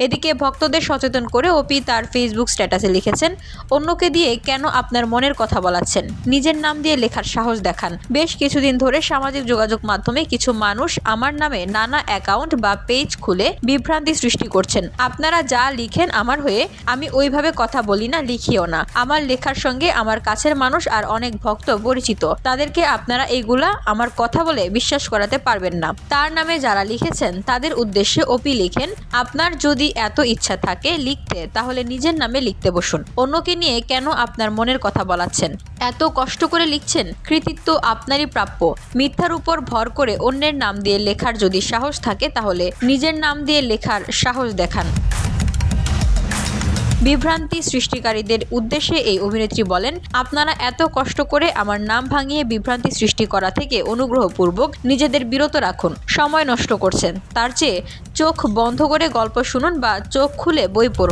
এদিকে ভক্তদের সচেতন করে অপি তার ফেসবুক স্ট্যাটাসে লিখেছেন, অন্যকে দিয়ে কেন আপনার মনের কথা বলাচ্ছেন, নিজের নাম দিয়ে লেখার সাহস দেখান। বেশ কিছুদিন ধরে সামাজিক যোগাযোগ মাধ্যমে কিছু মানুষ আমার নামে নানা অ্যাকাউন্ট বা পেজ খুলে বিভ্রান্তি সৃষ্টি করছেন। আপনারা যা লিখেন আমার হয়ে, আমি ওইভাবে কথা বলি না, লিখিও না। আমার লেখার সঙ্গে আমার কাছের মানুষ আর অনেক ভক্ত পরিচিত, তাদেরকে আপনারা এইগুলা আমার কথা বলে বিশ্বাস করাতে পারবেন না। তার নামে যারা লিখেছেন তাদের উদ্দেশ্যে অপি লিখেন, আপনার যদি এত ইচ্ছা থাকে লিখতে, তাহলে নিজের নামে লিখতে বসুন। অন্যকে নিয়ে কেন আপনার মনের কথা বলাচ্ছেন? এত কষ্ট করে লিখছেন, কৃতিত্ব আপনারই প্রাপ্য। মিথ্যার উপর ভর করে অন্যের নাম দিয়ে লেখার যদি সাহস থাকে, তাহলে নিজের নাম দিয়ে লেখার সাহস দেখান। বিভ্রান্তি সৃষ্টিকারীদের উদ্দেশ্যে এই অভিনেত্রী বলেন, আপনারা এত কষ্ট করে আমার নাম ভাঙিয়ে বিভ্রান্তি সৃষ্টি করা থেকে অনুগ্রহপূর্বক নিজেদের বিরত রাখুন। সময় নষ্ট করছেন, তার চেয়ে চোখ বন্ধ করে গল্প শুনুন বা চোখ খুলে বই পড়ুন।